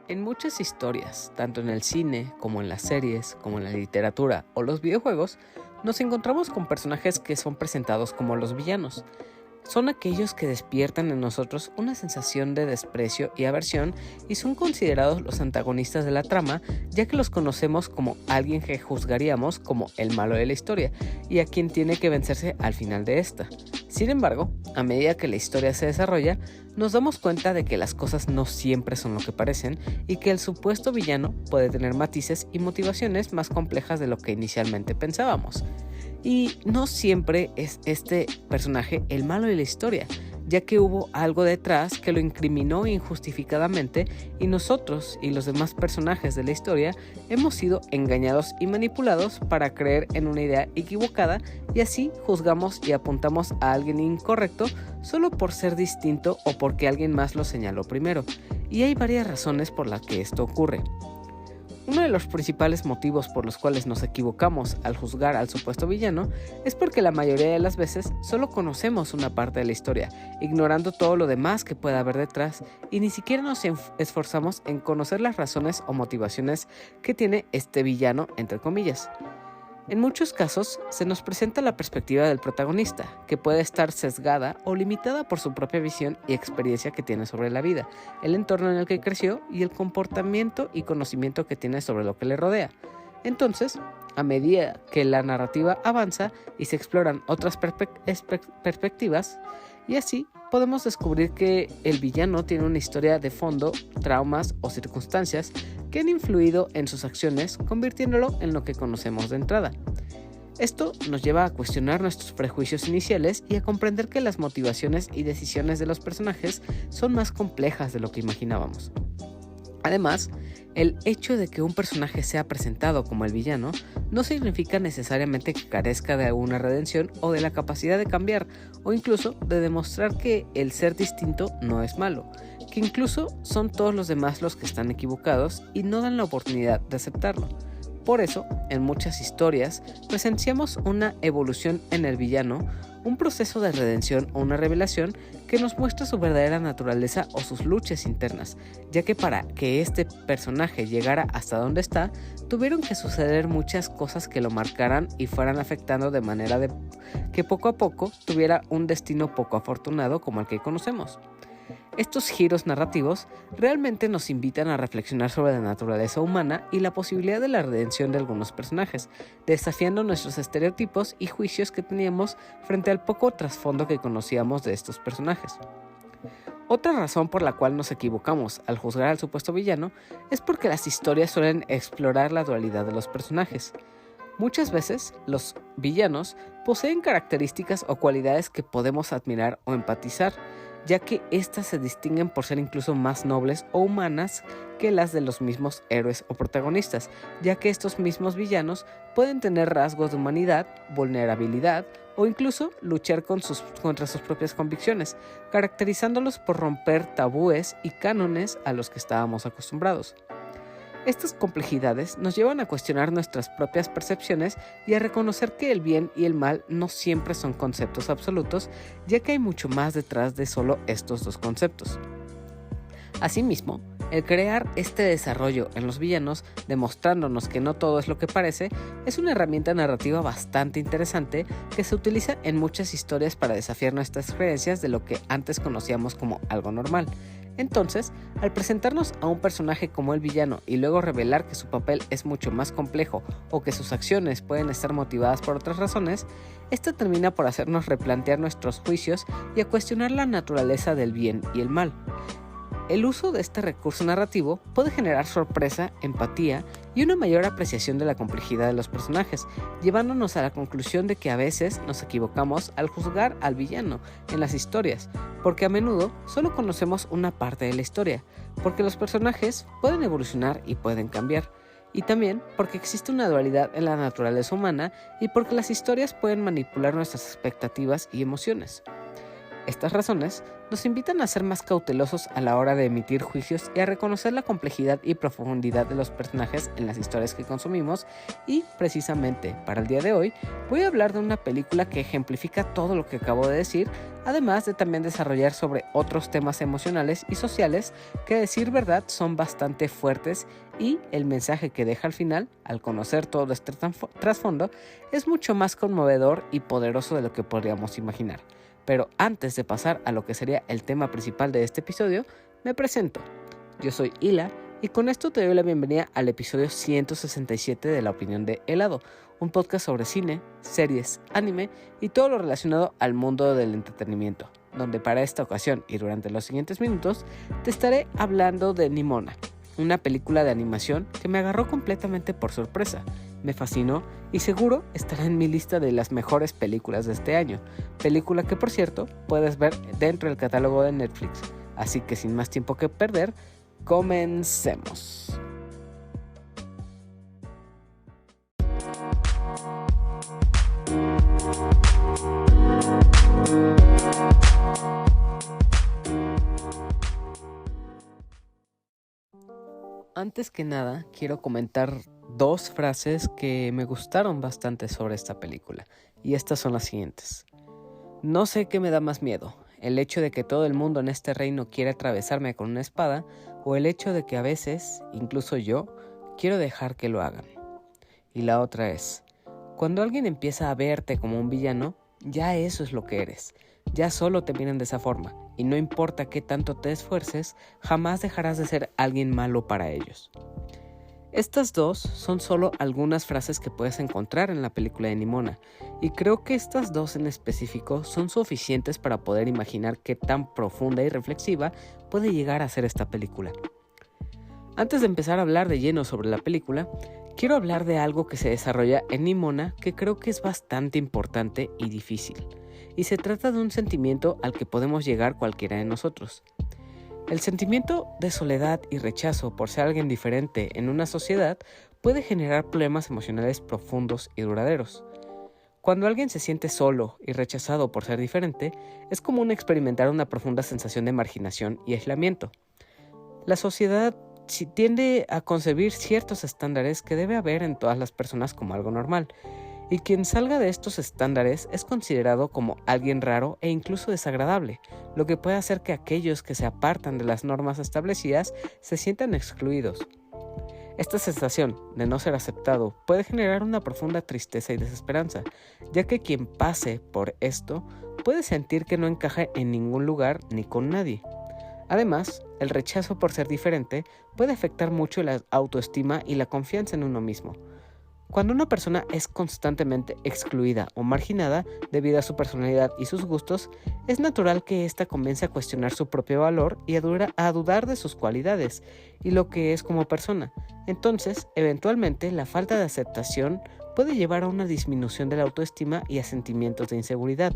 En muchas historias, tanto en el cine como en las series, como en la literatura o los videojuegos, nos encontramos con personajes que son presentados como los villanos. Son aquellos que despiertan en nosotros una sensación de desprecio y aversión y son considerados los antagonistas de la trama, ya que los conocemos como alguien que juzgaríamos como el malo de la historia y a quien tiene que vencerse al final de esta. Sin embargo, a medida que la historia se desarrolla, nos damos cuenta de que las cosas no siempre son lo que parecen y que el supuesto villano puede tener matices y motivaciones más complejas de lo que inicialmente pensábamos. Y no siempre es este personaje el malo de la historia, ya que hubo algo detrás que lo incriminó injustificadamente y nosotros y los demás personajes de la historia hemos sido engañados y manipulados para creer en una idea equivocada y así juzgamos y apuntamos a alguien incorrecto solo por ser distinto o porque alguien más lo señaló primero. Y hay varias razones por las que esto ocurre. Uno de los principales motivos por los cuales nos equivocamos al juzgar al supuesto villano es porque la mayoría de las veces solo conocemos una parte de la historia, ignorando todo lo demás que pueda haber detrás y ni siquiera nos esforzamos en conocer las razones o motivaciones que tiene este villano, entre comillas. En muchos casos se nos presenta la perspectiva del protagonista, que puede estar sesgada o limitada por su propia visión y experiencia que tiene sobre la vida, el entorno en el que creció y el comportamiento y conocimiento que tiene sobre lo que le rodea. Entonces, a medida que la narrativa avanza y se exploran otras perspectivas, y así podemos descubrir que el villano tiene una historia de fondo, traumas o circunstancias que han influido en sus acciones, convirtiéndolo en lo que conocemos de entrada. Esto nos lleva a cuestionar nuestros prejuicios iniciales y a comprender que las motivaciones y decisiones de los personajes son más complejas de lo que imaginábamos. Además, el hecho de que un personaje sea presentado como el villano no significa necesariamente que carezca de alguna redención o de la capacidad de cambiar o incluso de demostrar que el ser distinto no es malo, que incluso son todos los demás los que están equivocados y no dan la oportunidad de aceptarlo. Por eso, en muchas historias, presenciamos una evolución en el villano, un proceso de redención o una revelación que nos muestra su verdadera naturaleza o sus luchas internas, ya que para que este personaje llegara hasta donde está, tuvieron que suceder muchas cosas que lo marcaran y fueran afectando de manera de que poco a poco tuviera un destino poco afortunado como el que conocemos. Estos giros narrativos realmente nos invitan a reflexionar sobre la naturaleza humana y la posibilidad de la redención de algunos personajes, desafiando nuestros estereotipos y juicios que teníamos frente al poco trasfondo que conocíamos de estos personajes. Otra razón por la cual nos equivocamos al juzgar al supuesto villano es porque las historias suelen explorar la dualidad de los personajes. Muchas veces, los villanos poseen características o cualidades que podemos admirar o empatizar, ya que éstas se distinguen por ser incluso más nobles o humanas que las de los mismos héroes o protagonistas, ya que estos mismos villanos pueden tener rasgos de humanidad, vulnerabilidad o incluso luchar contra sus propias convicciones, caracterizándolos por romper tabúes y cánones a los que estábamos acostumbrados. Estas complejidades nos llevan a cuestionar nuestras propias percepciones y a reconocer que el bien y el mal no siempre son conceptos absolutos, ya que hay mucho más detrás de solo estos dos conceptos. Asimismo, el crear este desarrollo en los villanos, demostrándonos que no todo es lo que parece, es una herramienta narrativa bastante interesante que se utiliza en muchas historias para desafiar nuestras creencias de lo que antes conocíamos como algo normal. Entonces, al presentarnos a un personaje como el villano y luego revelar que su papel es mucho más complejo o que sus acciones pueden estar motivadas por otras razones, esto termina por hacernos replantear nuestros juicios y a cuestionar la naturaleza del bien y el mal. El uso de este recurso narrativo puede generar sorpresa, empatía y una mayor apreciación de la complejidad de los personajes, llevándonos a la conclusión de que a veces nos equivocamos al juzgar al villano en las historias, porque a menudo solo conocemos una parte de la historia, porque los personajes pueden evolucionar y pueden cambiar, y también porque existe una dualidad en la naturaleza humana y porque las historias pueden manipular nuestras expectativas y emociones. Estas razones nos invitan a ser más cautelosos a la hora de emitir juicios y a reconocer la complejidad y profundidad de los personajes en las historias que consumimos y, precisamente, para el día de hoy, voy a hablar de una película que ejemplifica todo lo que acabo de decir, además de también desarrollar sobre otros temas emocionales y sociales que, a decir verdad, son bastante fuertes y el mensaje que deja al final, al conocer todo este trasfondo, es mucho más conmovedor y poderoso de lo que podríamos imaginar. Pero antes de pasar a lo que sería el tema principal de este episodio, me presento. Yo soy Hila y con esto te doy la bienvenida al episodio 167 de La Opinión de Helado, un podcast sobre cine, series, anime y todo lo relacionado al mundo del entretenimiento, donde para esta ocasión y durante los siguientes minutos te estaré hablando de Nimona, una película de animación que me agarró completamente por sorpresa. Me fascinó y seguro estará en mi lista de las mejores películas de este año, película que por cierto puedes ver dentro del catálogo de Netflix. Así que sin más tiempo que perder, comencemos. Antes que nada, quiero comentar dos frases que me gustaron bastante sobre esta película, y estas son las siguientes. No sé qué me da más miedo, el hecho de que todo el mundo en este reino quiere atravesarme con una espada, o el hecho de que a veces, incluso yo, quiero dejar que lo hagan. Y la otra es, cuando alguien empieza a verte como un villano, ya eso es lo que eres. Ya solo te miran de esa forma, y no importa qué tanto te esfuerces, jamás dejarás de ser alguien malo para ellos. Estas dos son solo algunas frases que puedes encontrar en la película de Nimona, y creo que estas dos en específico son suficientes para poder imaginar qué tan profunda y reflexiva puede llegar a ser esta película. Antes de empezar a hablar de lleno sobre la película, quiero hablar de algo que se desarrolla en Nimona que creo que es bastante importante y difícil. Y se trata de un sentimiento al que podemos llegar cualquiera de nosotros. El sentimiento de soledad y rechazo por ser alguien diferente en una sociedad puede generar problemas emocionales profundos y duraderos. Cuando alguien se siente solo y rechazado por ser diferente, es común experimentar una profunda sensación de marginación y aislamiento. La sociedad tiende a concebir ciertos estándares que debe haber en todas las personas como algo normal, y quien salga de estos estándares es considerado como alguien raro e incluso desagradable, lo que puede hacer que aquellos que se apartan de las normas establecidas se sientan excluidos. Esta sensación de no ser aceptado puede generar una profunda tristeza y desesperanza, ya que quien pase por esto puede sentir que no encaja en ningún lugar ni con nadie. Además, el rechazo por ser diferente puede afectar mucho la autoestima y la confianza en uno mismo. Cuando una persona es constantemente excluida o marginada debido a su personalidad y sus gustos, es natural que ésta comience a cuestionar su propio valor y a dudar de sus cualidades y lo que es como persona. Entonces, eventualmente, la falta de aceptación puede llevar a una disminución de la autoestima y a sentimientos de inseguridad.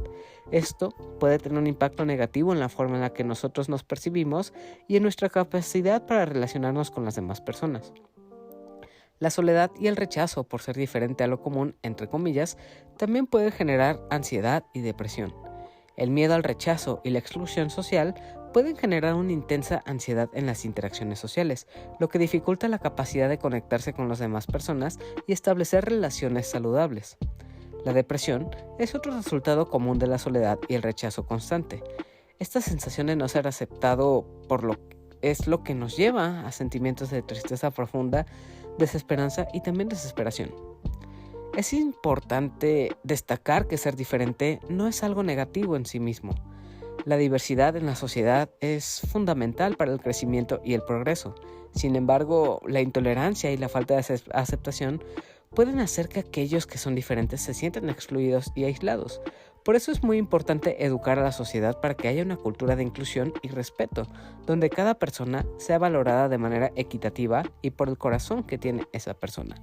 Esto puede tener un impacto negativo en la forma en la que nosotros nos percibimos y en nuestra capacidad para relacionarnos con las demás personas. La soledad y el rechazo por ser diferente a lo común, entre comillas, también puede generar ansiedad y depresión. El miedo al rechazo y la exclusión social pueden generar una intensa ansiedad en las interacciones sociales, lo que dificulta la capacidad de conectarse con las demás personas y establecer relaciones saludables. La depresión es otro resultado común de la soledad y el rechazo constante. Esta sensación de no ser aceptado es lo que nos lleva a sentimientos de tristeza profunda, desesperanza y también desesperación. Es importante destacar que ser diferente no es algo negativo en sí mismo. La diversidad en la sociedad es fundamental para el crecimiento y el progreso. Sin embargo, la intolerancia y la falta de aceptación pueden hacer que aquellos que son diferentes se sientan excluidos y aislados. Por eso es muy importante educar a la sociedad para que haya una cultura de inclusión y respeto, donde cada persona sea valorada de manera equitativa y por el corazón que tiene esa persona.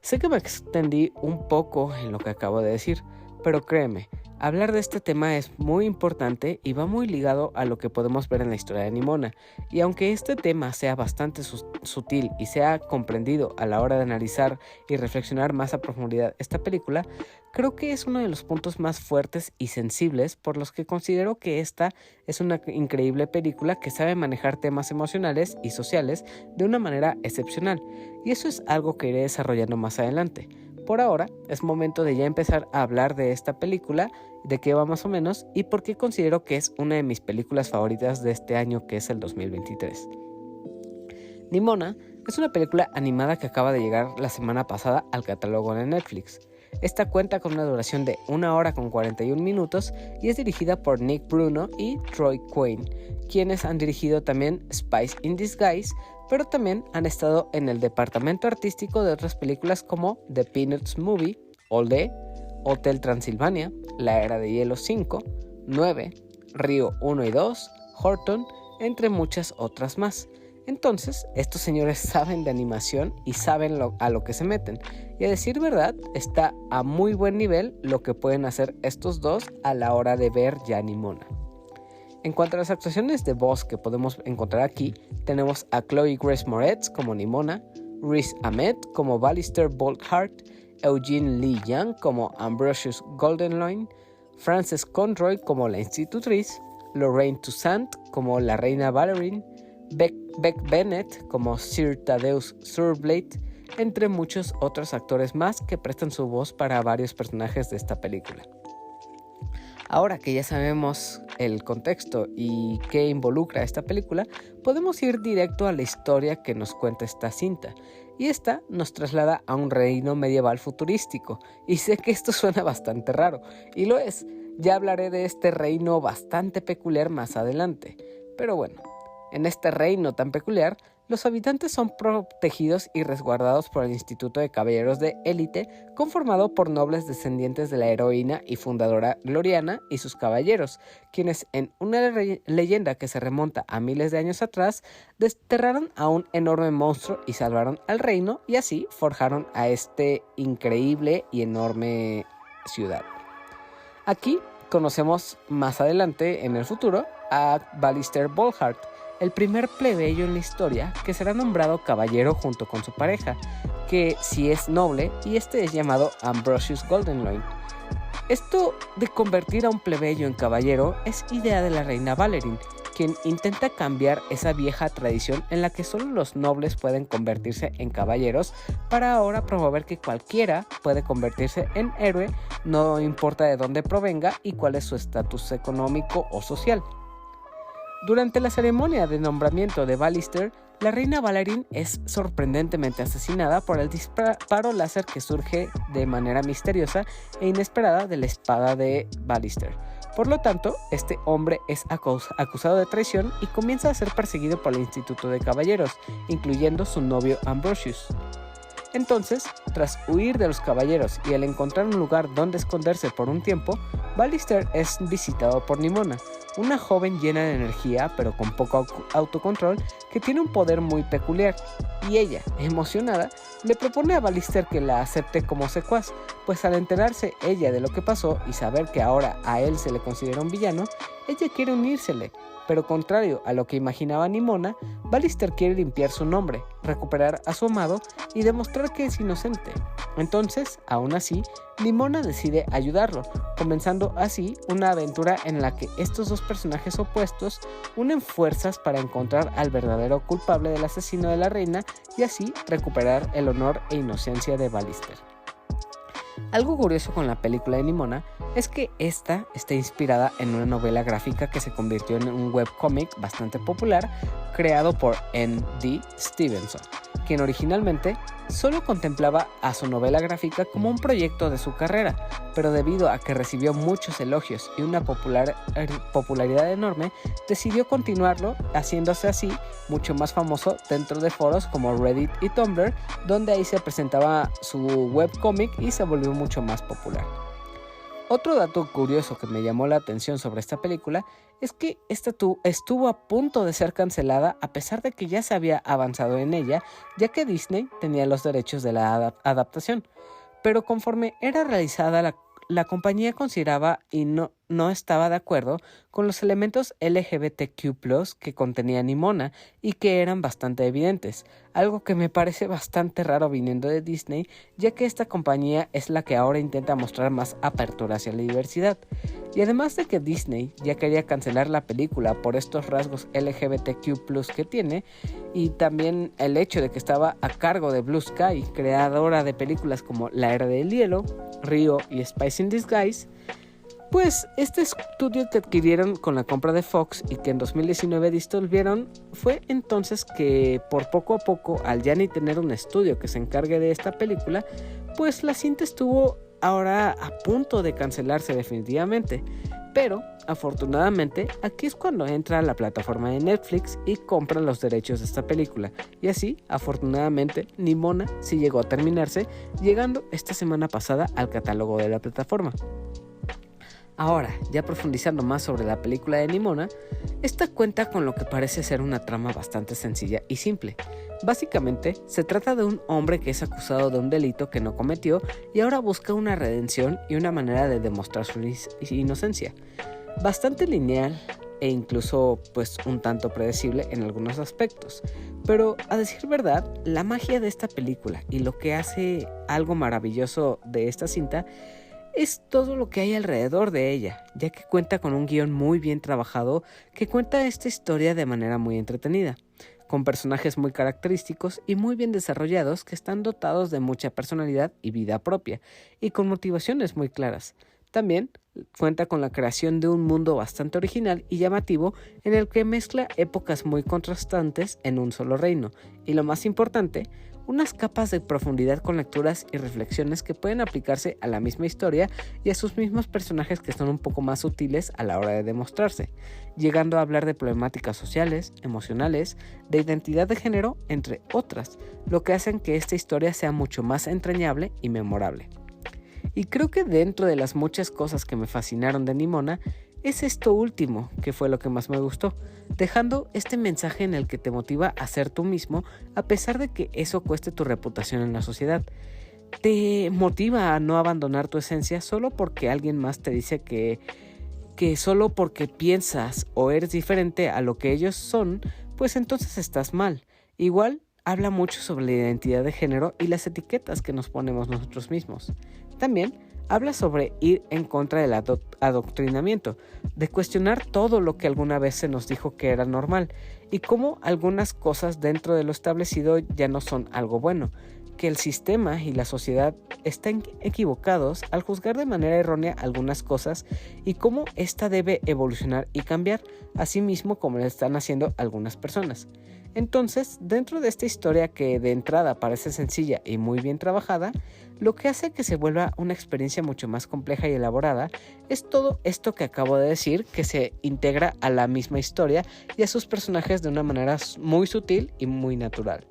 Sé que me extendí un poco en lo que acabo de decir, pero créeme, Hablar de este tema es muy importante y va muy ligado a lo que podemos ver en la historia de Nimona, y aunque este tema sea bastante sutil y sea comprendido a la hora de analizar y reflexionar más a profundidad esta película, creo que es uno de los puntos más fuertes y sensibles por los que considero que esta es una increíble película que sabe manejar temas emocionales y sociales de una manera excepcional, y eso es algo que iré desarrollando más adelante. Por ahora, es momento de ya empezar a hablar de esta película, de qué va más o menos y por qué considero que es una de mis películas favoritas de este año, que es el 2023. Nimona es una película animada que acaba de llegar la semana pasada al catálogo de Netflix. Esta cuenta con una duración de 1 hora con 41 minutos y es dirigida por Nick Bruno y Troy Quane, quienes han dirigido también Spies in Disguise, pero también han estado en el departamento artístico de otras películas como The Peanuts Movie, All Day, Hotel Transilvania, La Era de Hielo 5, 9, Río 1 y 2, Horton, entre muchas otras más. Entonces, estos señores saben de animación y saben a lo que se meten. Y a decir verdad, está a muy buen nivel lo que pueden hacer estos dos a la hora de ver ya Nimona. En cuanto a las actuaciones de voz que podemos encontrar aquí, tenemos a Chloe Grace Moretz como Nimona, Riz Ahmed como Ballister Bolthart, Eugene Lee Young como Ambrosius Goldenloin, Frances Conroy como la institutriz, Lorraine Toussaint como la reina Valérine, Beck Bennett como Sir Thaddeus Surblade, entre muchos otros actores más que prestan su voz para varios personajes de esta película. Ahora que ya sabemos el contexto y qué involucra esta película, podemos ir directo a la historia que nos cuenta esta cinta. Y esta nos traslada a un reino medieval futurístico. Y sé que esto suena bastante raro, y lo es. Ya hablaré de este reino bastante peculiar más adelante. Pero bueno, en este reino tan peculiar, los habitantes son protegidos y resguardados por el Instituto de Caballeros de Élite, conformado por nobles descendientes de la heroína y fundadora Gloriana y sus caballeros, quienes en una leyenda que se remonta a miles de años atrás, desterraron a un enorme monstruo y salvaron al reino, y así forjaron a este increíble y enorme ciudad. Aquí conocemos más adelante, en el futuro, a Ballister Bolthart, el primer plebeyo en la historia que será nombrado caballero junto con su pareja, que sí es noble, y este es llamado Ambrosius Goldenloin. Esto de convertir a un plebeyo en caballero es idea de la reina Valérine, quien intenta cambiar esa vieja tradición en la que solo los nobles pueden convertirse en caballeros, para ahora promover que cualquiera puede convertirse en héroe, no importa de dónde provenga y cuál es su estatus económico o social. Durante la ceremonia de nombramiento de Ballister, la reina Valérine es sorprendentemente asesinada por el disparo láser que surge de manera misteriosa e inesperada de la espada de Ballister. Por lo tanto, este hombre es acusado de traición y comienza a ser perseguido por el Instituto de Caballeros, incluyendo su novio Ambrosius. Entonces, tras huir de los caballeros y al encontrar un lugar donde esconderse por un tiempo, Ballister es visitado por Nimona, una joven llena de energía pero con poco autocontrol que tiene un poder muy peculiar, y ella, emocionada, le propone a Ballister que la acepte como secuaz, pues al enterarse ella de lo que pasó y saber que ahora a él se le considera un villano, ella quiere unírsele. Pero contrario a lo que imaginaba Nimona, Ballister quiere limpiar su nombre, recuperar a su amado y demostrar que es inocente. Entonces, aún así, Nimona decide ayudarlo, comenzando así una aventura en la que estos dos personajes opuestos unen fuerzas para encontrar al verdadero culpable del asesino de la reina y así recuperar el honor e inocencia de Ballister. Algo curioso con la película de Nimona es que esta está inspirada en una novela gráfica que se convirtió en un webcómic bastante popular creado por N.D. Stevenson, quien originalmente solo contemplaba a su novela gráfica como un proyecto de su carrera, pero debido a que recibió muchos elogios y una popularidad enorme, decidió continuarlo, haciéndose así mucho más famoso dentro de foros como Reddit y Tumblr, donde ahí se presentaba su webcómic y se volvió mucho más popular. Otro dato curioso que me llamó la atención sobre esta película es que esta estuvo a punto de ser cancelada a pesar de que ya se había avanzado en ella, ya que Disney tenía los derechos de la adaptación. Pero conforme era realizada la compañía consideraba y no estaba de acuerdo con los elementos LGBTQ+ que contenía Nimona y que eran bastante evidentes, algo que me parece bastante raro viniendo de Disney, ya que esta compañía es la que ahora intenta mostrar más apertura hacia la diversidad. Y además de que Disney ya quería cancelar la película por estos rasgos LGBTQ+ que tiene, y también el hecho de que estaba a cargo de Blue Sky, creadora de películas como La Era del Hielo, Rio y Spice in Disguise, pues este estudio que adquirieron con la compra de Fox y que en 2019 disolvieron, fue entonces que por poco a poco, al ya ni tener un estudio que se encargue de esta película, pues la cinta estuvo ahora a punto de cancelarse definitivamente. Pero afortunadamente aquí es cuando entra la plataforma de Netflix y compran los derechos de esta película, y así afortunadamente Nimona sí llegó a terminarse, llegando esta semana pasada al catálogo de la plataforma. Ahora, ya profundizando más sobre la película de Nimona, esta cuenta con lo que parece ser una trama bastante sencilla y simple. Básicamente, se trata de un hombre que es acusado de un delito que no cometió y ahora busca una redención y una manera de demostrar su inocencia. Bastante lineal e incluso pues un tanto predecible en algunos aspectos. Pero a decir verdad, la magia de esta película y lo que hace algo maravilloso de esta cinta es todo lo que hay alrededor de ella, ya que cuenta con un guión muy bien trabajado que cuenta esta historia de manera muy entretenida, con personajes muy característicos y muy bien desarrollados que están dotados de mucha personalidad y vida propia, y con motivaciones muy claras. También cuenta con la creación de un mundo bastante original y llamativo en el que mezcla épocas muy contrastantes en un solo reino, y lo más importante, unas capas de profundidad con lecturas y reflexiones que pueden aplicarse a la misma historia y a sus mismos personajes que son un poco más sutiles a la hora de demostrarse, llegando a hablar de problemáticas sociales, emocionales, de identidad de género, entre otras, lo que hacen que esta historia sea mucho más entrañable y memorable. Y creo que dentro de las muchas cosas que me fascinaron de Nimona, es esto último que fue lo que más me gustó, dejando este mensaje en el que te motiva a ser tú mismo a pesar de que eso cueste tu reputación en la sociedad. Te motiva a no abandonar tu esencia solo porque alguien más te dice que solo porque piensas o eres diferente a lo que ellos son, pues entonces estás mal. Igual habla mucho sobre la identidad de género y las etiquetas que nos ponemos nosotros mismos. También habla sobre ir en contra del adoctrinamiento, de cuestionar todo lo que alguna vez se nos dijo que era normal y cómo algunas cosas dentro de lo establecido ya no son algo bueno, que el sistema y la sociedad están equivocados al juzgar de manera errónea algunas cosas y cómo ésta debe evolucionar y cambiar, así mismo como lo están haciendo algunas personas. Entonces, dentro de esta historia que de entrada parece sencilla y muy bien trabajada, lo que hace que se vuelva una experiencia mucho más compleja y elaborada es todo esto que acabo de decir, que se integra a la misma historia y a sus personajes de una manera muy sutil y muy natural.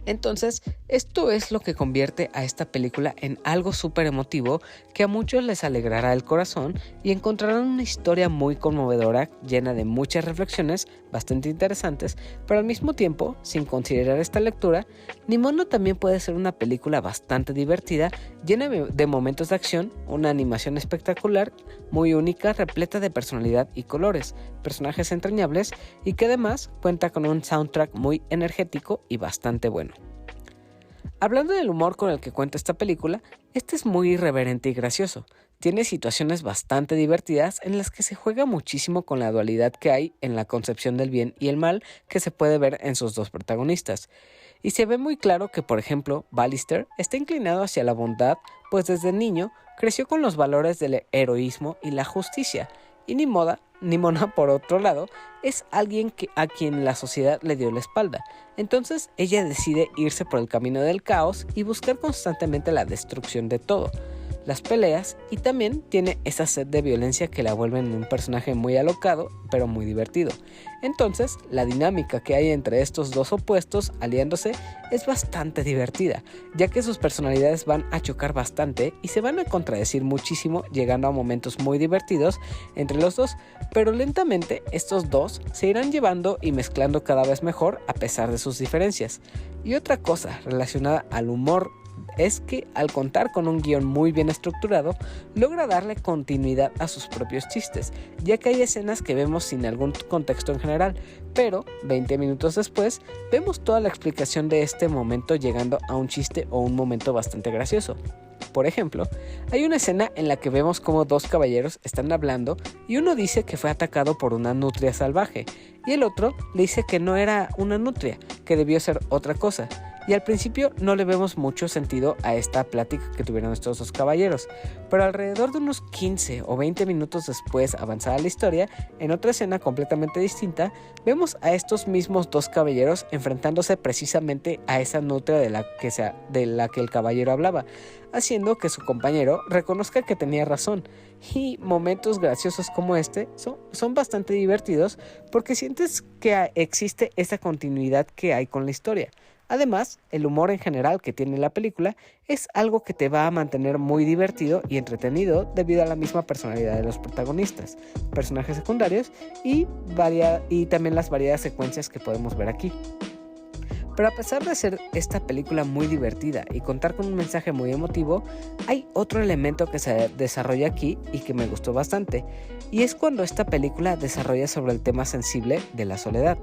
Entonces, esto es lo que convierte a esta película en algo súper emotivo que a muchos les alegrará el corazón y encontrarán una historia muy conmovedora, llena de muchas reflexiones bastante interesantes, pero al mismo tiempo, sin considerar esta lectura, Nimona también puede ser una película bastante divertida, llena de momentos de acción, una animación espectacular, muy única, repleta de personalidad y colores, personajes entrañables y que además cuenta con un soundtrack muy energético y bastante bueno. Hablando del humor con el que cuenta esta película, este es muy irreverente y gracioso. Tiene situaciones bastante divertidas en las que se juega muchísimo con la dualidad que hay en la concepción del bien y el mal que se puede ver en sus dos protagonistas. Y se ve muy claro que, por ejemplo, Ballister está inclinado hacia la bondad, pues desde niño creció con los valores del heroísmo y la justicia, y Nimona, por otro lado, es alguien a quien la sociedad le dio la espalda. Entonces ella decide irse por el camino del caos y buscar constantemente la destrucción de todo, las peleas, y también tiene esa sed de violencia que la vuelven un personaje muy alocado pero muy divertido. Entonces la dinámica que hay entre estos dos opuestos aliándose es bastante divertida, ya que sus personalidades van a chocar bastante y se van a contradecir muchísimo, llegando a momentos muy divertidos entre los dos, pero lentamente estos dos se irán llevando y mezclando cada vez mejor a pesar de sus diferencias. Y otra cosa relacionada al humor es que, al contar con un guión muy bien estructurado, logra darle continuidad a sus propios chistes, ya que hay escenas que vemos sin algún contexto en general, pero 20 minutos después vemos toda la explicación de este momento llegando a un chiste o un momento bastante gracioso. Por ejemplo, hay una escena en la que vemos cómo dos caballeros están hablando y uno dice que fue atacado por una nutria salvaje y el otro le dice que no era una nutria, que debió ser otra cosa. Y al principio no le vemos mucho sentido a esta plática que tuvieron estos dos caballeros, pero alrededor de unos 15 o 20 minutos después avanzada la historia, en otra escena completamente distinta, vemos a estos mismos dos caballeros enfrentándose precisamente a esa nutria de la que el caballero hablaba, haciendo que su compañero reconozca que tenía razón. Y momentos graciosos como este son bastante divertidos porque sientes que existe esa continuidad que hay con la historia. Además, el humor en general que tiene la película es algo que te va a mantener muy divertido y entretenido debido a la misma personalidad de los protagonistas, personajes secundarios y también las variadas secuencias que podemos ver aquí. Pero a pesar de ser esta película muy divertida y contar con un mensaje muy emotivo, hay otro elemento que se desarrolla aquí y que me gustó bastante, y es cuando esta película desarrolla sobre el tema sensible de la soledad,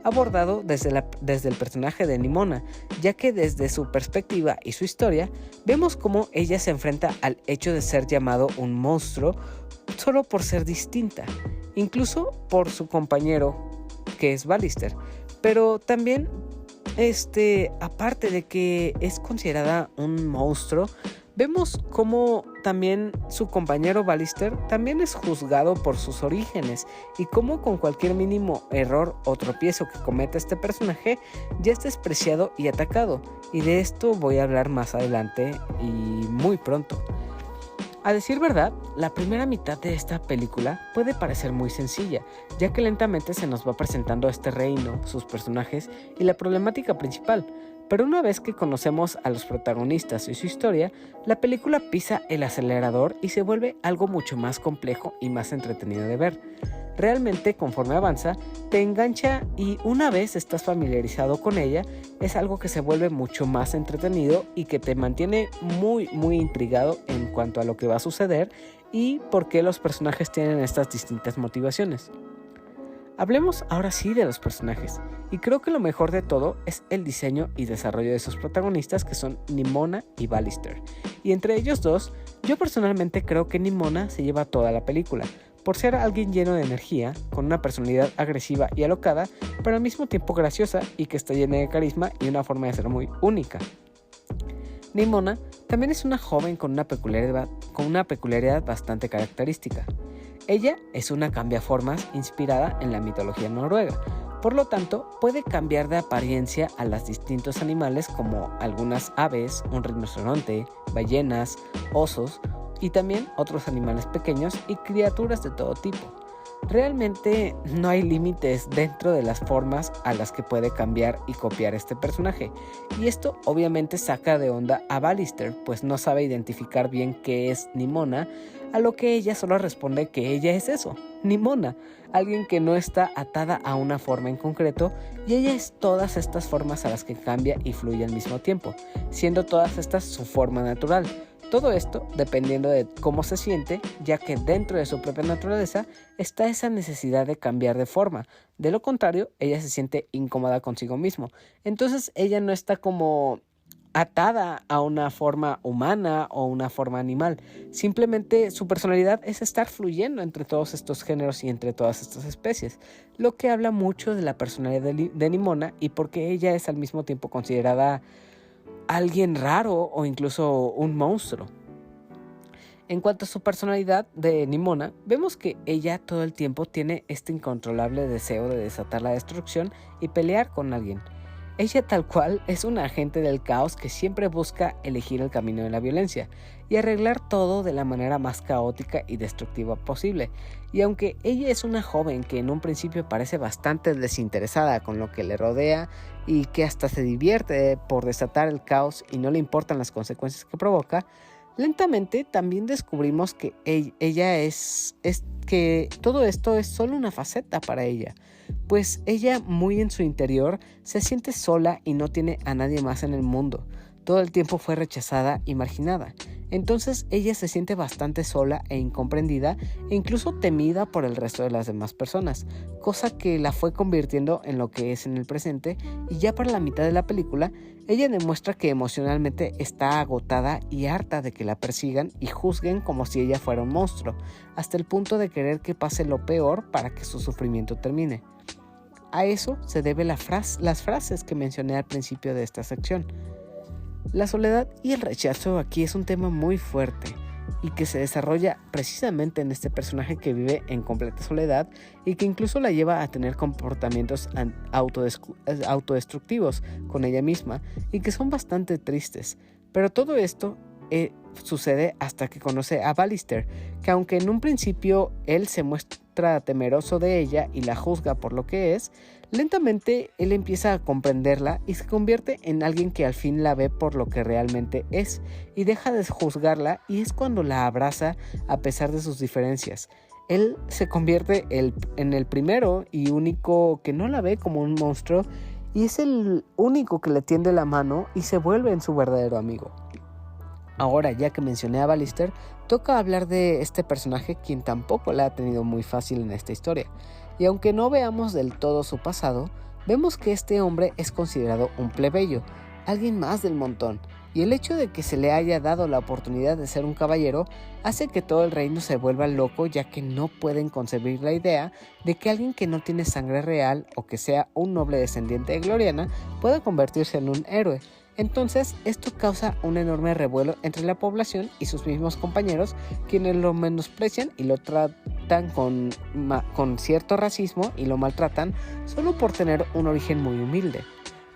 abordado desde el personaje de Nimona, ya que desde su perspectiva y su historia, vemos cómo ella se enfrenta al hecho de ser llamado un monstruo solo por ser distinta, incluso por su compañero, que es Ballister, pero también aparte de que es considerada un monstruo, vemos cómo también su compañero Ballister también es juzgado por sus orígenes y cómo con cualquier mínimo error o tropiezo que cometa este personaje ya es despreciado y atacado, y de esto voy a hablar más adelante y muy pronto. A decir verdad, la primera mitad de esta película puede parecer muy sencilla, ya que lentamente se nos va presentando este reino, sus personajes y la problemática principal, pero una vez que conocemos a los protagonistas y su historia, la película pisa el acelerador y se vuelve algo mucho más complejo y más entretenido de ver. Realmente, conforme avanza, te engancha y una vez estás familiarizado con ella, es algo que se vuelve mucho más entretenido y que te mantiene muy intrigado en cuanto a lo que va a suceder y por qué los personajes tienen estas distintas motivaciones. Hablemos ahora sí de los personajes, y creo que lo mejor de todo es el diseño y desarrollo de sus protagonistas, que son Nimona y Ballister. Y entre ellos dos, yo personalmente creo que Nimona se lleva toda la película, por ser alguien lleno de energía, con una personalidad agresiva y alocada, pero al mismo tiempo graciosa y que está llena de carisma y una forma de ser muy única. Nimona también es una joven con una peculiaridad bastante característica. Ella es una cambiaformas inspirada en la mitología noruega, por lo tanto puede cambiar de apariencia a los distintos animales como algunas aves, un rinoceronte, ballenas, osos y también otros animales pequeños y criaturas de todo tipo. Realmente no hay límites dentro de las formas a las que puede cambiar y copiar este personaje, y esto obviamente saca de onda a Ballister, pues no sabe identificar bien qué es Nimona, a lo que ella solo responde que ella es eso, Nimona, alguien que no está atada a una forma en concreto, y ella es todas estas formas a las que cambia y fluye al mismo tiempo, siendo todas estas su forma natural. Todo esto dependiendo de cómo se siente, ya que dentro de su propia naturaleza está esa necesidad de cambiar de forma. De lo contrario, ella se siente incómoda consigo mismo. Entonces ella no está como atada a una forma humana o una forma animal. Simplemente su personalidad es estar fluyendo entre todos estos géneros y entre todas estas especies, lo que habla mucho de la personalidad de Nimona y porque ella es al mismo tiempo considerada alguien raro o incluso un monstruo. En cuanto a su personalidad de Nimona, vemos que ella todo el tiempo tiene este incontrolable deseo de desatar la destrucción y pelear con alguien. Ella tal cual es un agente del caos que siempre busca elegir el camino de la violencia y arreglar todo de la manera más caótica y destructiva posible. Y aunque ella es una joven que en un principio parece bastante desinteresada con lo que le rodea y que hasta se divierte por desatar el caos y no le importan las consecuencias que provoca, lentamente también descubrimos que que todo esto es solo una faceta para ella, pues ella muy en su interior se siente sola y no tiene a nadie más en el mundo. todo el tiempo fue rechazada y marginada. Entonces ella se siente bastante sola e incomprendida e incluso temida por el resto de las demás personas, cosa que la fue convirtiendo en lo que es en el presente, y ya para la mitad de la película ella demuestra que emocionalmente está agotada y harta de que la persigan y juzguen como si ella fuera un monstruo, hasta el punto de querer que pase lo peor para que su sufrimiento termine. A eso se debe las frases que mencioné al principio de esta sección. La soledad y el rechazo aquí es un tema muy fuerte y que se desarrolla precisamente en este personaje que vive en completa soledad y que incluso la lleva a tener comportamientos autodestructivos con ella misma y que son bastante tristes. Pero todo esto sucede hasta que conoce a Ballister, que aunque en un principio él se muestra temeroso de ella y la juzga por lo que es, lentamente él empieza a comprenderla y se convierte en alguien que al fin la ve por lo que realmente es y deja de juzgarla, y es cuando la abraza a pesar de sus diferencias. Él se convierte en el primero y único que no la ve como un monstruo, y es el único que le tiende la mano y se vuelve en su verdadero amigo. Ahora, ya que mencioné a Ballister, toca hablar de este personaje, quien tampoco la ha tenido muy fácil en esta historia. Y aunque no veamos del todo su pasado, vemos que este hombre es considerado un plebeyo, alguien más del montón, y el hecho de que se le haya dado la oportunidad de ser un caballero hace que todo el reino se vuelva loco, ya que no pueden concebir la idea de que alguien que no tiene sangre real o que sea un noble descendiente de Gloriana pueda convertirse en un héroe. Entonces, esto causa un enorme revuelo entre la población y sus mismos compañeros, quienes lo menosprecian y lo tratan con cierto racismo y lo maltratan solo por tener un origen muy humilde.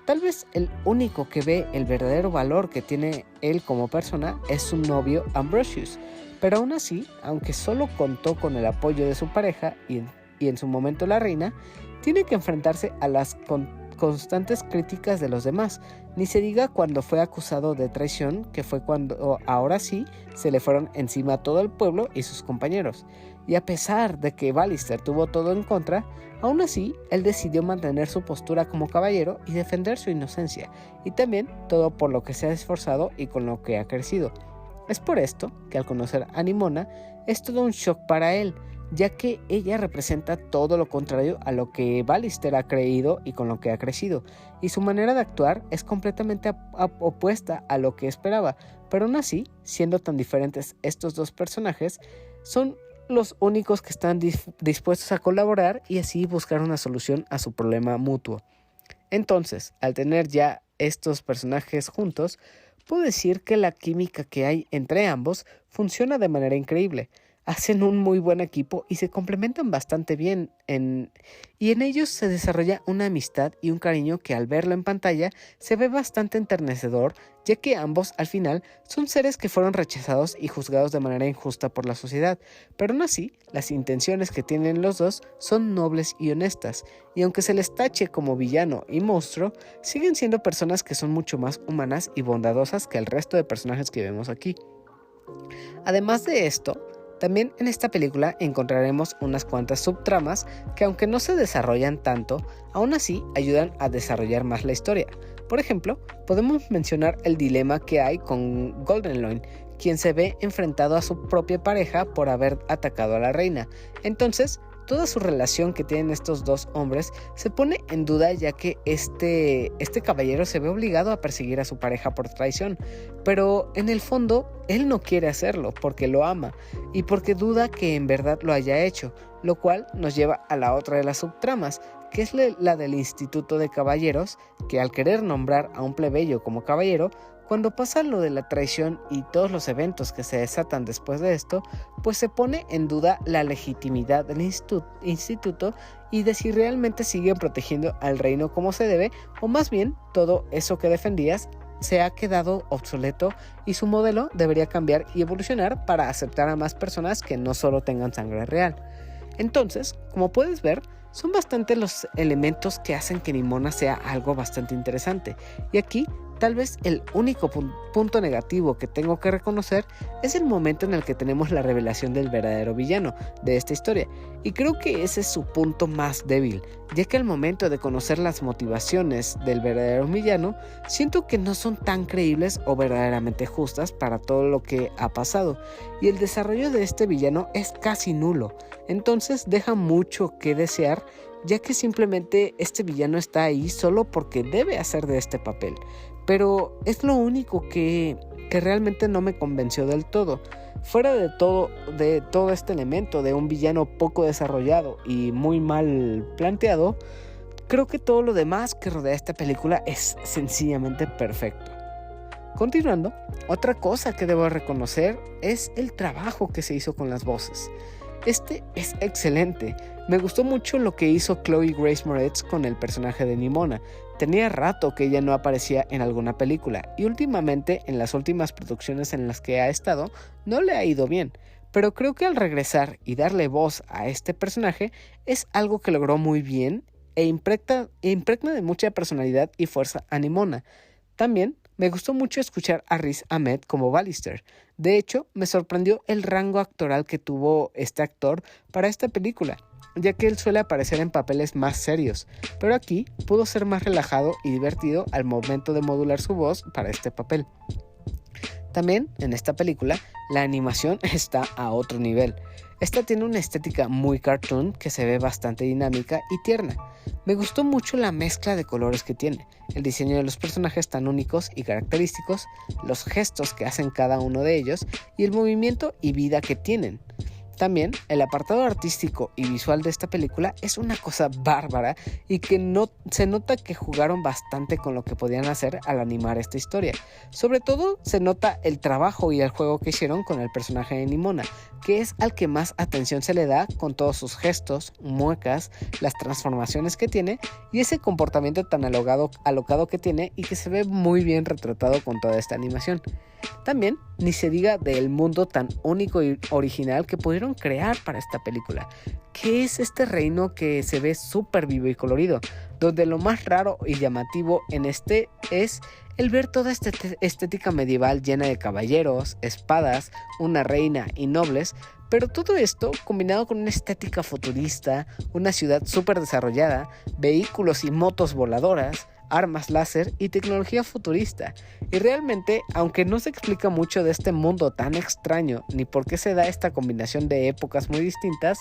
Tal vez el único que ve el verdadero valor que tiene él como persona es su novio Ambrosius, pero aún así, aunque solo contó con el apoyo de su pareja y en su momento la reina, tiene que enfrentarse a las constantes críticas de los demás, ni se diga cuando fue acusado de traición, que fue cuando ahora sí se le fueron encima a todo el pueblo y sus compañeros. Y a pesar de que Ballister tuvo todo en contra, aún así él decidió mantener su postura como caballero y defender su inocencia, y también todo por lo que se ha esforzado y con lo que ha crecido. Es por esto que al conocer a Nimona es todo un shock para él, ya que ella representa todo lo contrario a lo que Ballister ha creído y con lo que ha crecido, y su manera de actuar es completamente opuesta a lo que esperaba, pero aún así, siendo tan diferentes estos dos personajes, son los únicos que están dispuestos a colaborar y así buscar una solución a su problema mutuo. Entonces, al tener ya estos personajes juntos, puedo decir que la química que hay entre ambos funciona de manera increíble. Hacen un muy buen equipo y se complementan bastante bien y en ellos se desarrolla una amistad y un cariño que al verlo en pantalla se ve bastante enternecedor, ya que ambos al final son seres que fueron rechazados y juzgados de manera injusta por la sociedad, pero aún así las intenciones que tienen los dos son nobles y honestas, y aunque se les tache como villano y monstruo, siguen siendo personas que son mucho más humanas y bondadosas que el resto de personajes que vemos aquí. Además de esto, también en esta película encontraremos unas cuantas subtramas que, aunque no se desarrollan tanto, aún así ayudan a desarrollar más la historia. Por ejemplo, podemos mencionar el dilema que hay con Goldenloin, quien se ve enfrentado a su propia pareja por haber atacado a la reina. Entonces, toda su relación que tienen estos dos hombres se pone en duda, ya que este caballero se ve obligado a perseguir a su pareja por traición, pero en el fondo él no quiere hacerlo porque lo ama y porque duda que en verdad lo haya hecho, lo cual nos lleva a la otra de las subtramas, que es la del Instituto de Caballeros, que al querer nombrar a un plebeyo como caballero, cuando pasa lo de la traición y todos los eventos que se desatan después de esto, pues se pone en duda la legitimidad del instituto y de si realmente siguen protegiendo al reino como se debe, o más bien todo eso que defendías se ha quedado obsoleto y su modelo debería cambiar y evolucionar para aceptar a más personas que no solo tengan sangre real. Entonces, como puedes ver, son bastante los elementos que hacen que Nimona sea algo bastante interesante, y aquí tal vez el único punto negativo que tengo que reconocer es el momento en el que tenemos la revelación del verdadero villano de esta historia, y creo que ese es su punto más débil, ya que al momento de conocer las motivaciones del verdadero villano, siento que no son tan creíbles o verdaderamente justas para todo lo que ha pasado, y el desarrollo de este villano es casi nulo, entonces deja mucho que desear, ya que simplemente este villano está ahí solo porque debe hacer de este papel, pero es lo único que realmente no me convenció del todo. Fuera de todo este elemento de un villano poco desarrollado y muy mal planteado, creo que todo lo demás que rodea esta película es sencillamente perfecto. Continuando, otra cosa que debo reconocer es el trabajo que se hizo con las voces. Este es excelente. Me gustó mucho lo que hizo Chloe Grace Moretz con el personaje de Nimona. Tenía rato que ella no aparecía en alguna película y últimamente en las últimas producciones en las que ha estado no le ha ido bien, pero creo que al regresar y darle voz a este personaje es algo que logró muy bien e impregna de mucha personalidad y fuerza a Nimona. También me gustó mucho escuchar a Riz Ahmed como Ballister. De hecho, me sorprendió el rango actoral que tuvo este actor para esta película, ya que él suele aparecer en papeles más serios, pero aquí pudo ser más relajado y divertido al momento de modular su voz para este papel. También, en esta película, la animación está a otro nivel. Esta tiene una estética muy cartoon que se ve bastante dinámica y tierna. Me gustó mucho la mezcla de colores que tiene, el diseño de los personajes tan únicos y característicos, los gestos que hacen cada uno de ellos y el movimiento y vida que tienen. También, el apartado artístico y visual de esta película es una cosa bárbara y que se nota que jugaron bastante con lo que podían hacer al animar esta historia. Sobre todo, se nota el trabajo y el juego que hicieron con el personaje de Nimona, que es al que más atención se le da con todos sus gestos, muecas, las transformaciones que tiene y ese comportamiento tan alocado que tiene y que se ve muy bien retratado con toda esta animación. También, ni se diga del mundo tan único y original que pudieron crear para esta película, que es este reino que se ve súper vivo y colorido, donde lo más raro y llamativo en este es el ver toda esta estética medieval llena de caballeros, espadas, una reina y nobles, pero todo esto combinado con una estética futurista, una ciudad súper desarrollada, vehículos y motos voladoras, armas láser y tecnología futurista. Y realmente, aunque no se explica mucho de este mundo tan extraño ni por qué se da esta combinación de épocas muy distintas,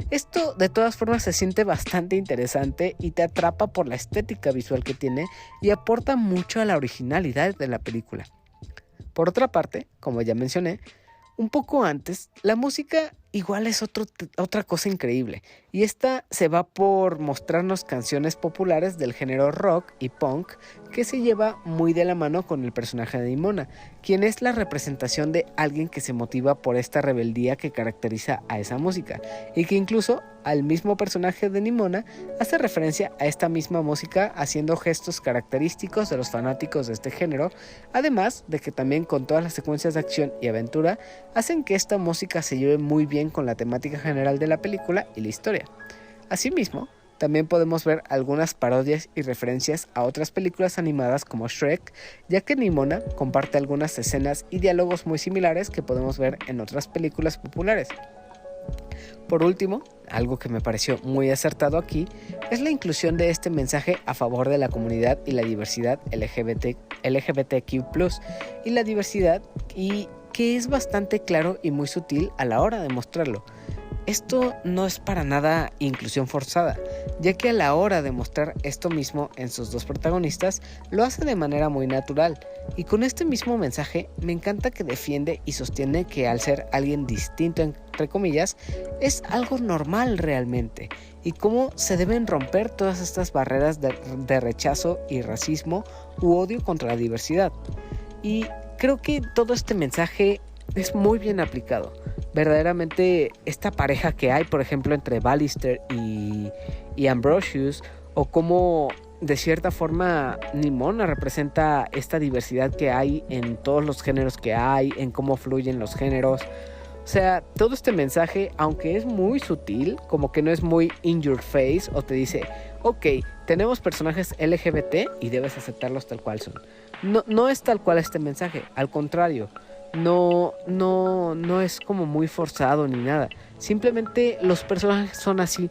esto de todas formas se siente bastante interesante y te atrapa por la estética visual que tiene y aporta mucho a la originalidad de la película. Por otra parte, como ya mencioné, un poco antes, la música igual es otra cosa increíble, y esta se va por mostrarnos canciones populares del género rock y punk que se lleva muy de la mano con el personaje de Nimona, quien es la representación de alguien que se motiva por esta rebeldía que caracteriza a esa música, y que incluso al mismo personaje de Nimona hace referencia a esta misma música haciendo gestos característicos de los fanáticos de este género, además de que también con todas las secuencias de acción y aventura hacen que esta música se lleve muy bien con la temática general de la película y la historia. Asimismo, también podemos ver algunas parodias y referencias a otras películas animadas como Shrek, ya que Nimona comparte algunas escenas y diálogos muy similares que podemos ver en otras películas populares. Por último, algo que me pareció muy acertado aquí es la inclusión de este mensaje a favor de la comunidad y la diversidad LGBTQ+, y la diversidad y que es bastante claro y muy sutil a la hora de mostrarlo. Esto no es para nada inclusión forzada, ya que a la hora de mostrar esto mismo en sus dos protagonistas, lo hace de manera muy natural, y con este mismo mensaje me encanta que defiende y sostiene que al ser alguien distinto entre comillas, es algo normal realmente, y cómo se deben romper todas estas barreras de rechazo y racismo u odio contra la diversidad. Y creo que todo este mensaje es muy bien aplicado. Verdaderamente esta pareja que hay, por ejemplo, entre Ballister y Ambrosius, o cómo de cierta forma Nimona representa esta diversidad que hay en todos los géneros que hay, en cómo fluyen los géneros, O sea, todo este mensaje, aunque es muy sutil, como que no es muy in your face, o te dice, ok, tenemos personajes LGBT y debes aceptarlos tal cual son. No es tal cual este mensaje, al contrario, no es como muy forzado ni nada. Simplemente los personajes son así.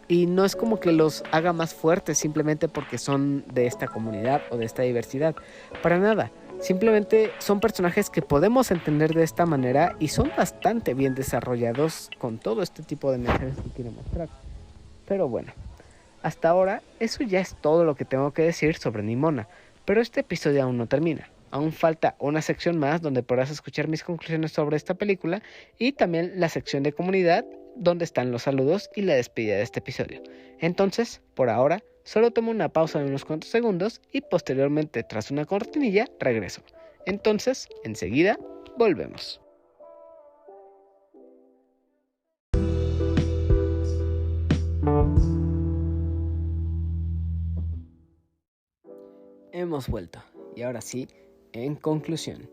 Y no es como que los haga más fuertes simplemente porque son de esta comunidad o de esta diversidad. Para nada. Simplemente son personajes que podemos entender de esta manera y son bastante bien desarrollados con todo este tipo de mensajes que quiero mostrar. Pero bueno, hasta ahora eso ya es todo lo que tengo que decir sobre Nimona. Pero este episodio aún no termina. Aún falta una sección más donde podrás escuchar mis conclusiones sobre esta película y también la sección de comunidad donde están los saludos y la despedida de este episodio. Entonces, por ahora, solo tomo una pausa de unos cuantos segundos y posteriormente, tras una cortinilla, regreso. Entonces, enseguida, volvemos. Hemos vuelto, y ahora sí, en conclusión,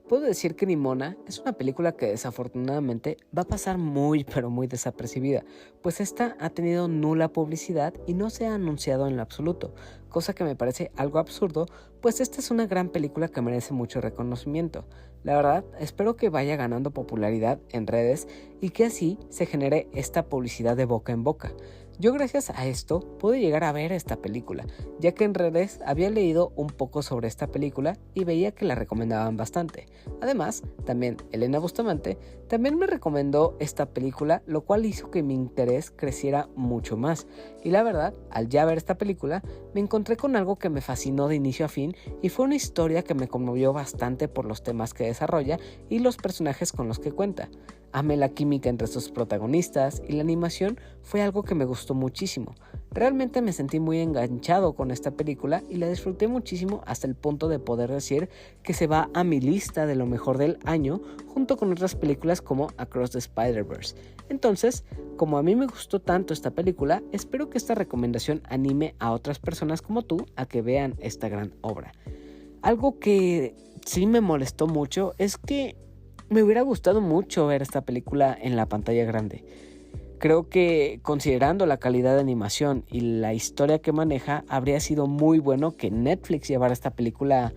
puedo decir que Nimona es una película que desafortunadamente va a pasar muy pero muy desapercibida, pues esta ha tenido nula publicidad y no se ha anunciado en lo absoluto, cosa que me parece algo absurdo, pues esta es una gran película que merece mucho reconocimiento. La verdad, espero que vaya ganando popularidad en redes y que así se genere esta publicidad de boca en boca. Yo gracias a esto pude llegar a ver esta película, ya que en redes había leído un poco sobre esta película y veía que la recomendaban bastante. Además, también Elena Bustamante también me recomendó esta película, lo cual hizo que mi interés creciera mucho más. Y la verdad, al ya ver esta película, me encontré con algo que me fascinó de inicio a fin y fue una historia que me conmovió bastante por los temas que desarrolla y los personajes con los que cuenta. Amé la química entre sus protagonistas y la animación fue algo que me gustó muchísimo. Realmente me sentí muy enganchado con esta película y la disfruté muchísimo hasta el punto de poder decir que se va a mi lista de lo mejor del año junto con otras películas como Across the Spider-Verse. Entonces, como a mí me gustó tanto esta película, espero que esta recomendación anime a otras personas como tú a que vean esta gran obra. Algo que sí me molestó mucho es que me hubiera gustado mucho ver esta película en la pantalla grande. Creo que considerando la calidad de animación y la historia que maneja, habría sido muy bueno que Netflix llevara esta película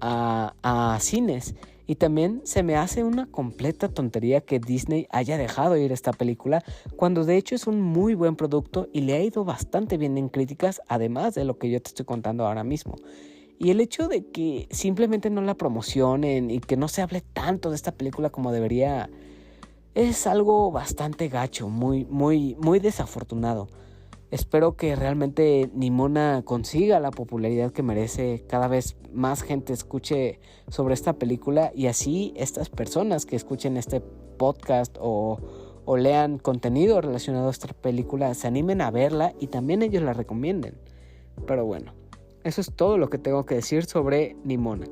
a cines. Y también se me hace una completa tontería que Disney haya dejado ir esta película, cuando de hecho es un muy buen producto y le ha ido bastante bien en críticas, además de lo que yo te estoy contando ahora mismo. Y el hecho de que simplemente no la promocionen y que no se hable tanto de esta película como debería es algo bastante gacho, muy desafortunado. Espero que realmente Nimona consiga la popularidad que merece, cada vez más gente escuche sobre esta película y así estas personas que escuchen este podcast o lean contenido relacionado a esta película se animen a verla y también ellos la recomienden. Pero bueno, eso es todo lo que tengo que decir sobre Nimona.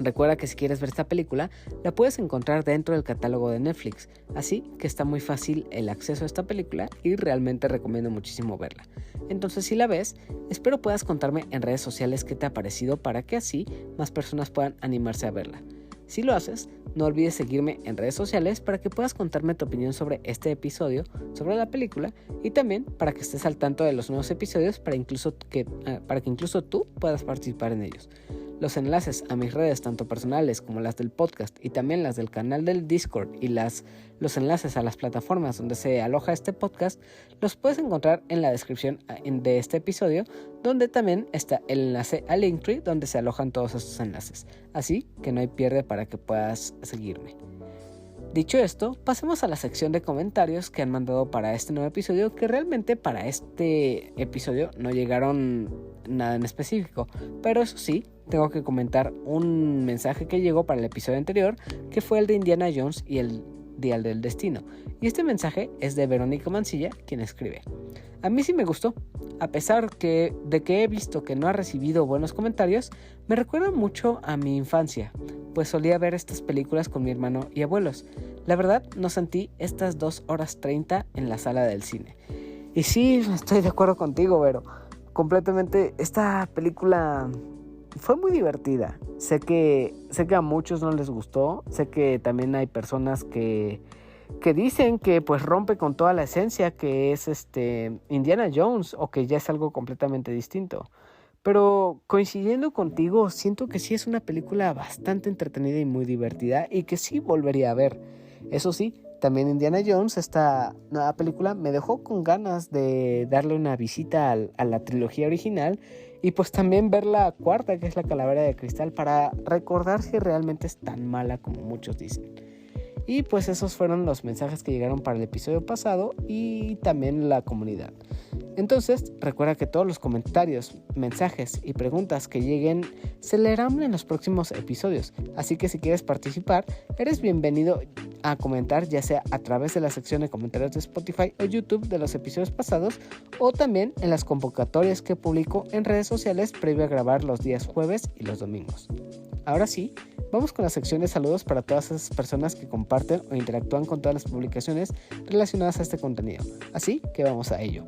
Recuerda que si quieres ver esta película, la puedes encontrar dentro del catálogo de Netflix, así que está muy fácil el acceso a esta película y realmente recomiendo muchísimo verla. Entonces, si la ves, espero puedas contarme en redes sociales qué te ha parecido para que así más personas puedan animarse a verla. Si lo haces, no olvides seguirme en redes sociales para que puedas contarme tu opinión sobre este episodio, sobre la película y también para que estés al tanto de los nuevos episodios para que incluso tú puedas participar en ellos. Los enlaces a mis redes, tanto personales como las del podcast y también las del canal del Discord y los enlaces a las plataformas donde se aloja este podcast, los puedes encontrar en la descripción de este episodio, donde también está el enlace a Linktree donde se alojan todos estos enlaces. Así que no hay pierde para que puedas seguirme. Dicho esto, pasemos a la sección de comentarios que han mandado para este nuevo episodio, que realmente para este episodio no llegaron nada en específico, pero eso sí, tengo que comentar un mensaje que llegó para el episodio anterior, que fue el de Indiana Jones y el Dial del Destino. Y este mensaje es de Verónica Mancilla, quien escribe: a mí sí me gustó, a pesar de que he visto que no ha recibido buenos comentarios, me recuerda mucho a mi infancia, pues solía ver estas películas con mi hermano y abuelos. La verdad, no sentí estas 2 horas 30 en la sala del cine. Y sí, estoy de acuerdo contigo, Vero. Completamente, esta película fue muy divertida. Sé que a muchos no les gustó, sé que también hay personas que que dicen que pues rompe con toda la esencia que es Indiana Jones, o que ya es algo completamente distinto. Pero coincidiendo contigo, siento que sí es una película bastante entretenida y muy divertida, y que sí volvería a ver. Eso sí, también Indiana Jones, esta nueva película, me dejó con ganas de darle una visita a la trilogía original, y pues también ver la cuarta, que es la Calavera de Cristal, para recordar si realmente es tan mala como muchos dicen. Y pues esos fueron los mensajes que llegaron para el episodio pasado y también la comunidad. Entonces, recuerda que todos los comentarios, mensajes y preguntas que lleguen se leerán en los próximos episodios. Así que si quieres participar, eres bienvenido a comentar, ya sea a través de la sección de comentarios de Spotify o YouTube de los episodios pasados, o también en las convocatorias que publico en redes sociales previo a grabar los días jueves y los domingos. Ahora sí, vamos con la sección de saludos para todas esas personas que comparten o interactúan con todas las publicaciones relacionadas a este contenido. Así que vamos a ello.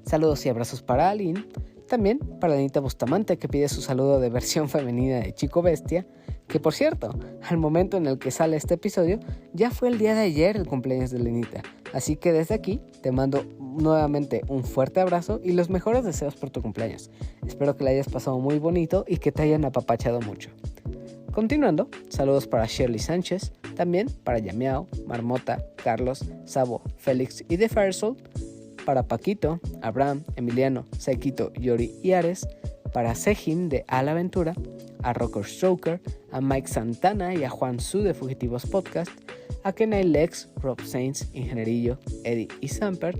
Saludos y abrazos para Aline, también para Anita Bustamante, que pide su saludo de versión femenina de Chico Bestia, que por cierto, al momento en el que sale este episodio, ya fue el día de ayer el cumpleaños de Lenita. Así que desde aquí te mando nuevamente un fuerte abrazo y los mejores deseos por tu cumpleaños. Espero que la hayas pasado muy bonito y que te hayan apapachado mucho. Continuando, saludos para Shirley Sánchez, también para Yamiao, Marmota, Carlos, Sabo, Félix y The Firesoul, para Paquito, Abraham, Emiliano, Saikito, Yori y Ares, para Sejim de A la Aventura, a Rocker Stroker, a Mike Santana y a Juan Su de Fugitivos Podcast, a Kenai Lex, Rob Sainz, Ingenierillo, Eddie y Samper,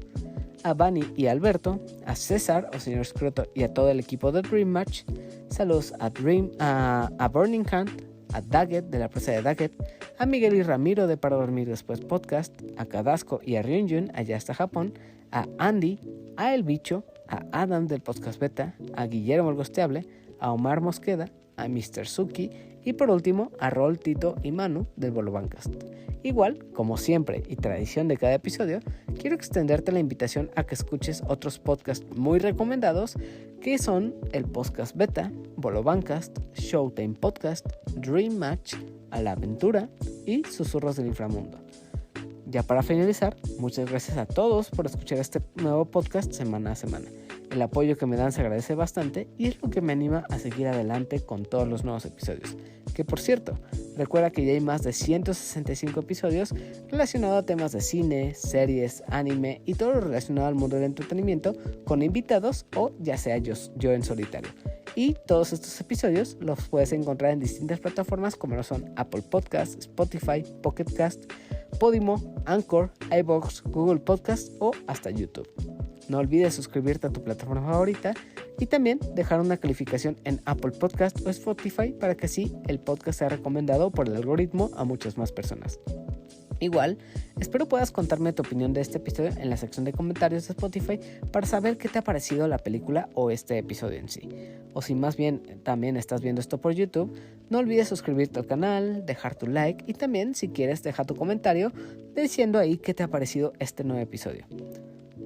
a Bani y Alberto, a César o Señor Scroto y a todo el equipo de Dream Match. Saludos a Burning Hunt, a Daggett de la empresa de Daggett, a Miguel y Ramiro de Para Dormir Después Podcast, a Kadasco y a Ryunjun allá hasta Japón, a Andy, a El Bicho, a Adam del Podcast Beta, a Guillermo el Gosteable, a Omar Mosqueda, a Mr. Suki y por último a Rol, Tito y Manu del Bolobancast. Igual, como siempre y tradición de cada episodio, quiero extenderte la invitación a que escuches otros podcasts muy recomendados, que son el Podcast Beta, Bolobancast, Showtime Podcast, Dream Match, A la Aventura y Susurros del Inframundo. Ya para finalizar, muchas gracias a todos por escuchar este nuevo podcast semana a semana. El apoyo que me dan se agradece bastante y es lo que me anima a seguir adelante con todos los nuevos episodios. Que por cierto, recuerda que ya hay más de 165 episodios relacionados a temas de cine, series, anime y todo lo relacionado al mundo del entretenimiento, con invitados o ya sea yo en solitario. Y todos estos episodios los puedes encontrar en distintas plataformas como lo son Apple Podcasts, Spotify, Pocket Cast, Podimo, Anchor, iVoox, Google Podcast o hasta YouTube. No olvides suscribirte a tu plataforma favorita y también dejar una calificación en Apple Podcast o Spotify para que así el podcast sea recomendado por el algoritmo a muchas más personas. Igual, espero puedas contarme tu opinión de este episodio en la sección de comentarios de Spotify para saber qué te ha parecido la película o este episodio en sí. O si más bien también estás viendo esto por YouTube, no olvides suscribirte al canal, dejar tu like y también si quieres deja tu comentario diciendo ahí qué te ha parecido este nuevo episodio.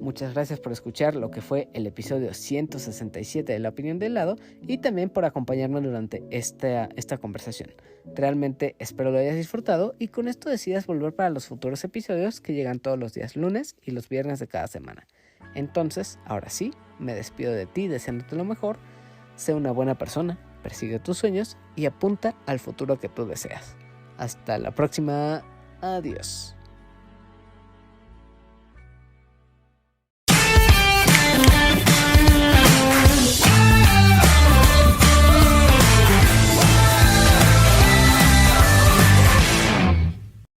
Muchas gracias por escuchar lo que fue el episodio 167 de La Opinión del Lado y también por acompañarme durante esta conversación. Realmente espero lo hayas disfrutado y con esto decidas volver para los futuros episodios que llegan todos los días lunes y los viernes de cada semana. Entonces, ahora sí, me despido de ti deseándote lo mejor. Sé una buena persona, persigue tus sueños y apunta al futuro que tú deseas. Hasta la próxima. Adiós.